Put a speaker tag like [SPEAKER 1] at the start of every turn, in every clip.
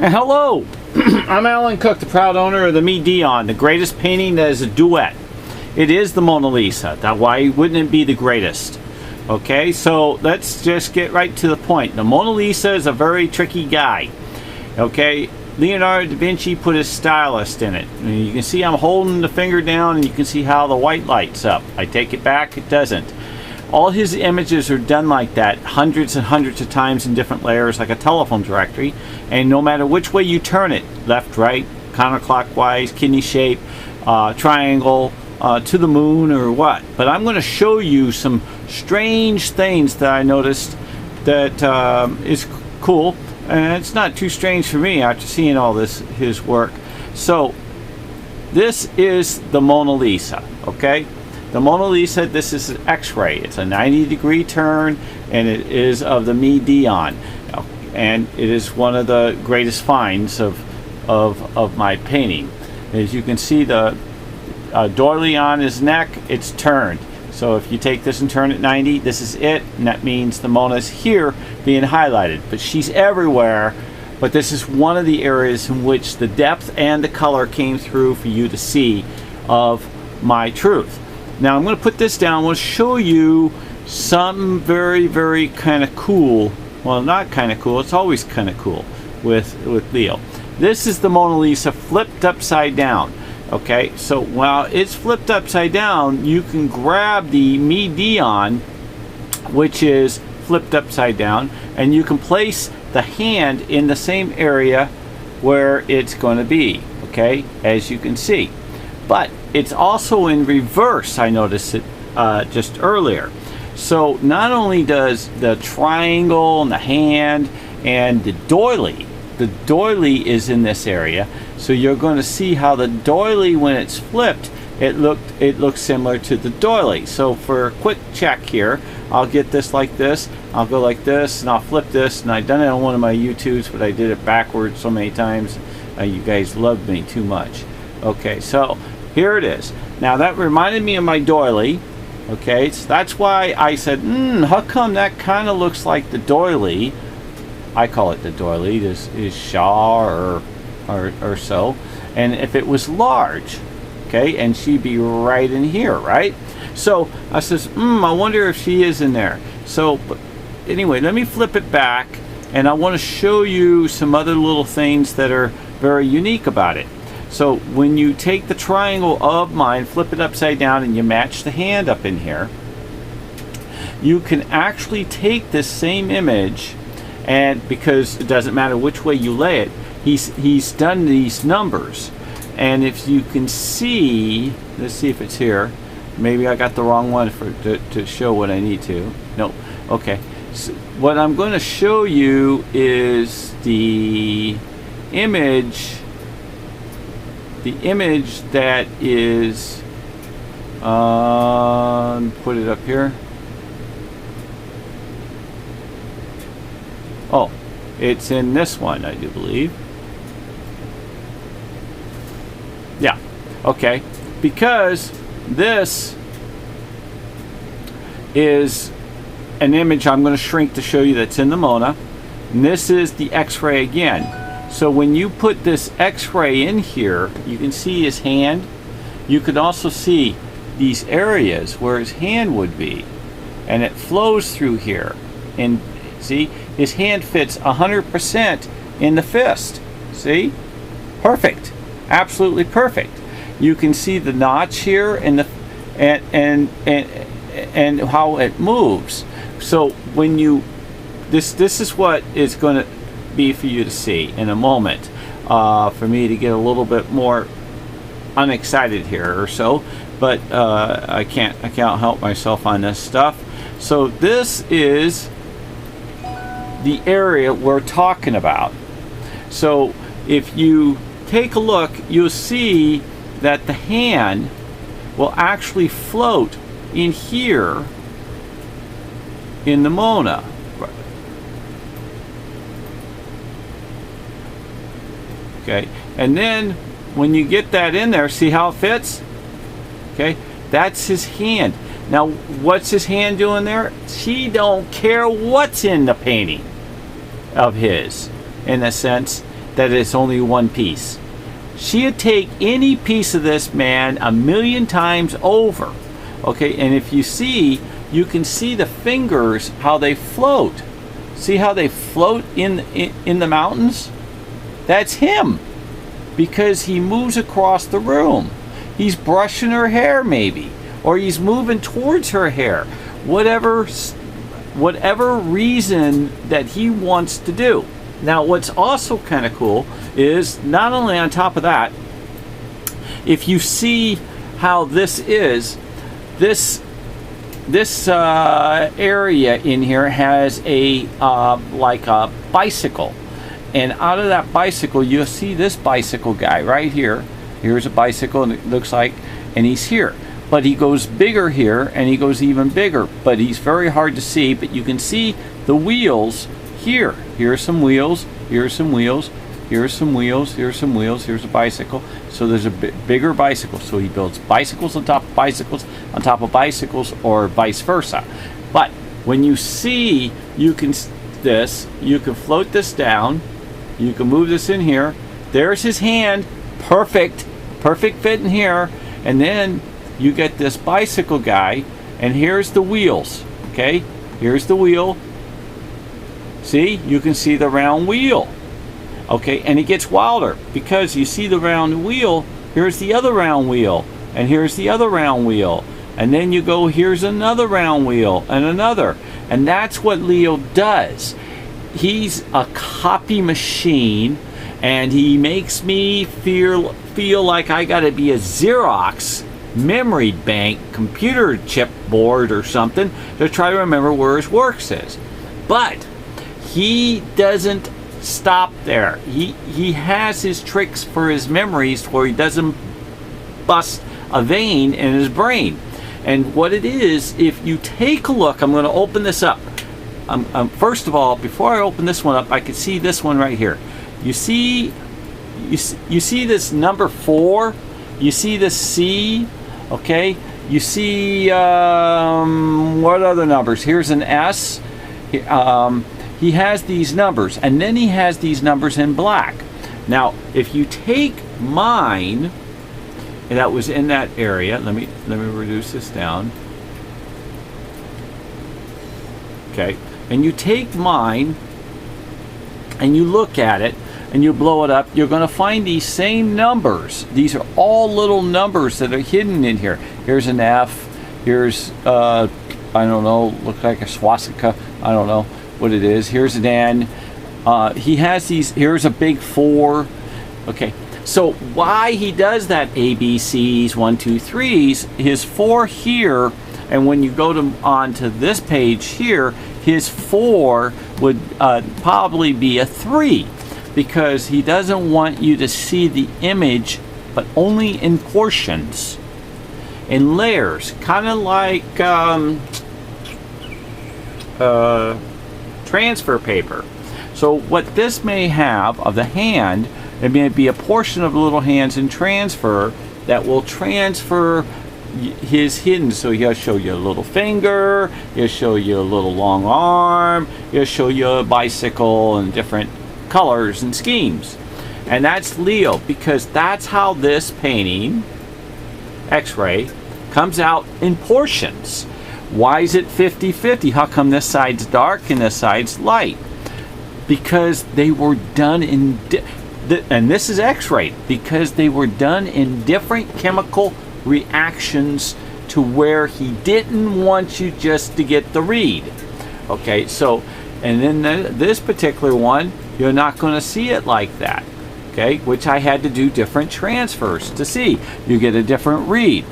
[SPEAKER 1] Hello, I'm ALANCOOK, the proud owner of the Midion, the greatest painting that is a duet. It is the Mona Lisa. Now, why wouldn't it be the greatest? Okay, so let's just get right to the point. The Mona Lisa is a very tricky guy. Okay, Leonardo da Vinci put his stylist in it. And you can see I'm holding the finger down, and you can see how the white lights up. I take it back, it doesn't. All his images are done like that, hundreds and hundreds of times in different layers, like a telephone directory. And no matter which way you turn it, left, right, counterclockwise, kidney shape, triangle, to the moon, or what. But I'm going to show you some strange things that I noticed that is cool. And it's not too strange for me after seeing all his work. So, this is the Mona Lisa, okay? The Mona Lisa, this is an X-ray. It's a 90-degree turn, and it is of the Midion. And it is one of the greatest finds of my painting. As you can see, the doily on his neck, it's turned. So if you take this and turn it 90, this is it, and that means the Mona's here being highlighted. But she's everywhere, but this is one of the areas in which the depth and the color came through for you to see of my truth. Now I'm going to put this down. I want to show you something very, very kind of cool. Well, not kind of cool. It's always kind of cool with Leo. This is the Mona Lisa flipped upside down. Okay, so while it's flipped upside down, you can grab the Midion, which is flipped upside down, and you can place the hand in the same area where it's going to be. Okay, as you can see. But it's also in reverse. I noticed it just earlier. So not only does the triangle and the hand and the doily is in this area, so you're going to see how the doily, when it's flipped, it looks similar to the doily. So for a quick check here, I'll get this like this, I'll go like this, and I'll flip this, and I've done it on one of my YouTubes, but I did it backwards so many times. You guys loved me too much. Okay, so here it is. Now that reminded me of my doily. Okay, so that's why I said, how come that kind of looks like the doily? I call it the doily. This is Shaw or so. And if it was large, okay, and she'd be right in here, right? So I says, I wonder if she is in there. So, but anyway, let me flip it back, and I want to show you some other little things that are very unique about it. So when you take the triangle of mine, flip it upside down, and you match the hand up in here, you can actually take this same image, and because it doesn't matter which way you lay it, he's done these numbers. And if you can see, let's see if it's here. Maybe I got the wrong one to show what I need to. No, okay. So what I'm going to show you is the image. The image that is, put it up here. Oh, it's in this one, I do believe. Yeah, okay. Because this is an image I'm going to shrink to show you that's in the Mona. And this is the X-ray again. So when you put this X-ray in here, you can see his hand. You can also see these areas where his hand would be. And it flows through here. And see, his hand fits 100% in the fist. See? Perfect. Absolutely perfect. You can see the notch here and the and how it moves. So when you this is what is going to be for you to see in a moment, for me to get a little bit more unexcited here or so, but I can't help myself on this stuff. So this is the area we're talking about. So if you take a look, you'll see that the hand will actually float in here in the Mona. Okay, and then when you get that in there, see how it fits? Okay, that's his hand. Now, what's his hand doing there? She don't care what's in the painting of his, in a sense. that it's only one piece. She'd take any piece of this, man, 1,000,000 times over. Okay, and if you see, you can see the fingers, how they float. See how they float in the mountains? That's him, because he moves across the room. He's brushing her hair maybe, or he's moving towards her hair. Whatever reason that he wants to do. Now, what's also kind of cool is, not only on top of that, if you see how this is, this area in here has a like a bicycle, and out of that bicycle you'll see this bicycle guy right here. Here's a bicycle, and it looks like, and he's here, but he goes bigger here, and he goes even bigger, but he's very hard to see. But you can see the wheels here. Here's some wheels, here's some wheels, here's some wheels, here's some wheels, here's a bicycle. So there's a bigger bicycle. So he builds bicycles on top of bicycles on top of bicycles, or vice versa. But when you see, you can float this down, you can move this in here. There's his hand, perfect fit in here, and then you get this bicycle guy, and here's the wheels. Okay, here's the wheel. See, you can see the round wheel. Okay, and it gets wilder, because you see the round wheel, here's the other round wheel, and here's the other round wheel, and then you go, here's another round wheel, and another. And that's what Leo does. He's a copy machine, and he makes me feel like I gotta be a Xerox memory bank computer chip board or something to try to remember where his works is. But he doesn't stop there. He has his tricks for his memories where he doesn't bust a vein in his brain. And what it is, if you take a look, I'm going to open this up. First of all, before I open this one up, I can see this one right here. You see this number 4? You see this C? Okay. You see what other numbers? Here's an S. He has these numbers, and then he has these numbers in black. Now, if you take mine, and that was in that area, let me reduce this down. Okay, and you take mine, and you look at it, and you blow it up, you're going to find these same numbers. These are all little numbers that are hidden in here. Here's an F. Here's I don't know, looks like a swastika. I don't know what it is. Here's an N. He has these. Here's a big 4. Okay, so why he does that A, B, C's, 1, 2, 3's, his 4 here, and when you go onto this page here, his 4 would probably be a 3, because he doesn't want you to see the image, but only in portions, in layers, kind of like transfer paper. So what this may have of the hand, it may be a portion of the little hands in transfer that will transfer his hidden. So he'll show you a little finger, he'll show you a little long arm, he'll show you a bicycle and different colors and schemes. And that's Leo, because that's how this painting, X-ray, comes out in portions. Why is it 50-50? How come this side's dark and this side's light? Because they were done in, and this is X-ray, because they were done in different chemical reactions to where he didn't want you just to get the read. Okay, so, and then this particular one, you're not going to see it like that. Okay, which I had to do different transfers to see. You get a different read.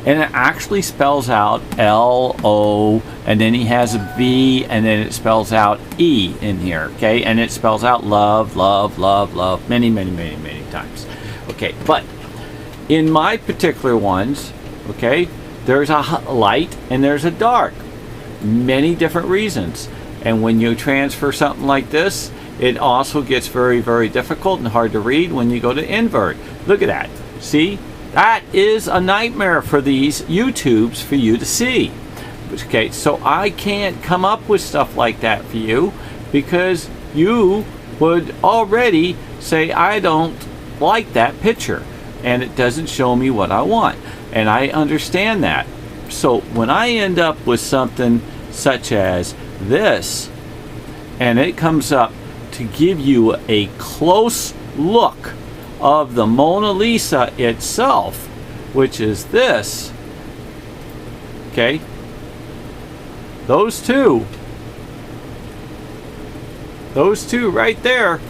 [SPEAKER 1] And it actually spells out L-O, and then he has a V, and then it spells out E in here, okay? And it spells out love, love, love, love, many, many, many, many times. Okay, but in my particular ones, okay, there's a light and there's a dark. Many different reasons. And when you transfer something like this, it also gets very, very difficult and hard to read when you go to invert. Look at that. See? That is a nightmare for these YouTubes for you to see. Okay, so I can't come up with stuff like that for you, because you would already say, I don't like that picture, and it doesn't show me what I want. And I understand that. So when I end up with something such as this, and it comes up to give you a close look of the Mona Lisa itself, which is this, okay, those two right there,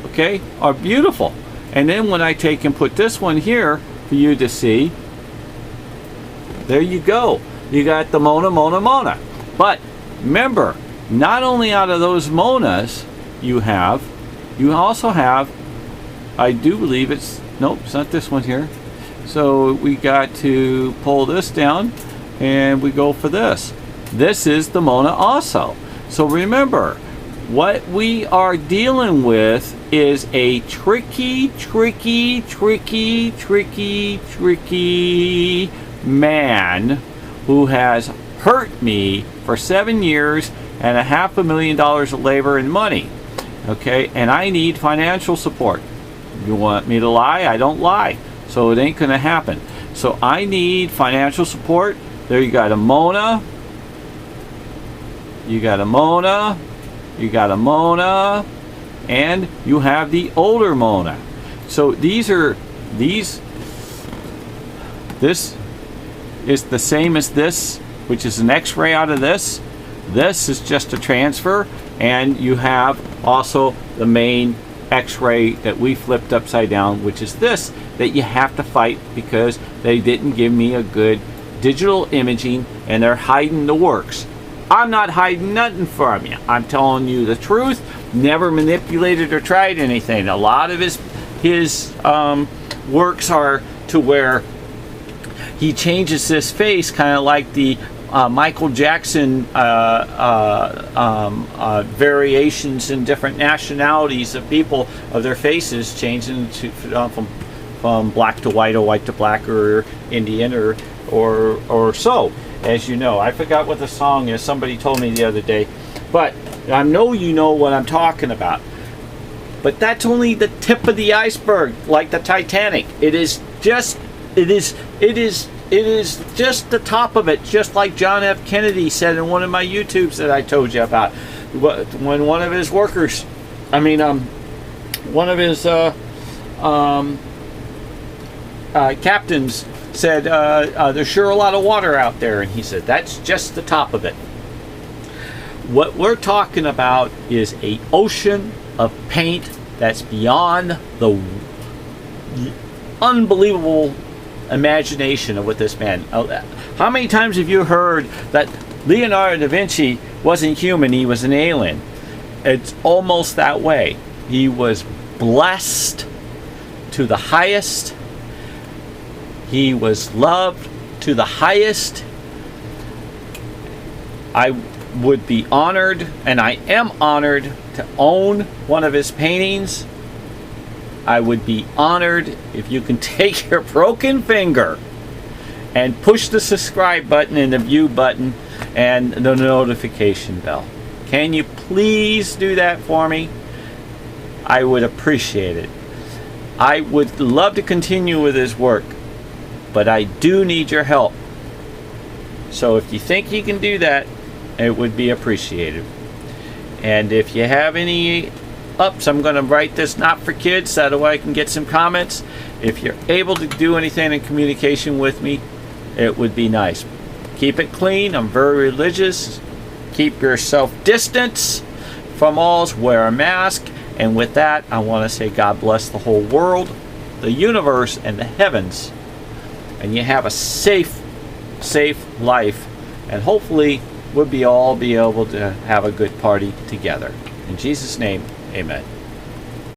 [SPEAKER 1] okay, are beautiful. And then when I take and put this one here for you to see, there you go. You got the Mona, Mona, Mona. But remember, not only out of those Monas you also have, I do believe it's, nope, it's not this one here. So we got to pull this down and we go for this. This is the Mona also. So remember, what we are dealing with is a tricky man who has hurt me for 7 years and $500,000 of labor and money. Okay, and I need financial support. You want me to lie? I don't lie. So it ain't gonna happen. So I need financial support. There you got a Mona. You got a Mona. You got a Mona. And you have the older Mona. So this is the same as this, which is an X-ray out of this. This is just a transfer, and you have also the main X-ray that we flipped upside down, which is this, that you have to fight because they didn't give me a good digital imaging and they're hiding the works. I'm not hiding nothing from you. I'm telling you the truth. Never manipulated or tried anything. A lot of his works are to where he changes his face, kind of like the Michael Jackson variations in different nationalities of people, of their faces changing to, from black to white or white to black or Indian or so. As you know, I forgot what the song is. Somebody told me the other day, but I know you know what I'm talking about. But that's only the tip of the iceberg, like the Titanic. It is just the top of it, just like John F. Kennedy said in one of my YouTubes that I told you about. When one of his workers, one of his captains said, there's sure a lot of water out there, and he said, that's just the top of it. What we're talking about is an ocean of paint that's beyond the unbelievable imagination of what this man. How many times have you heard that Leonardo da Vinci wasn't human, he was an alien? It's almost that way. He was blessed to the highest. He was loved to the highest. I would be honored, and I am honored, to own one of his paintings. I would be honored if you can take your broken finger and push the subscribe button and the view button and the notification bell. Can you please do that for me? I would appreciate it. I would love to continue with his work, but I do need your help. So if you think you can do that, it would be appreciated. And if you have any ups, I'm going to write this not for kids, that way I can get some comments. If you're able to do anything in communication with me, it would be nice. Keep it clean. I'm very religious. Keep yourself distance from all. Wear a mask. And with that, I want to say God bless the whole world, the universe, and the heavens. And you have a safe life. And hopefully we'll all be able to have a good party together. In Jesus' name, amen.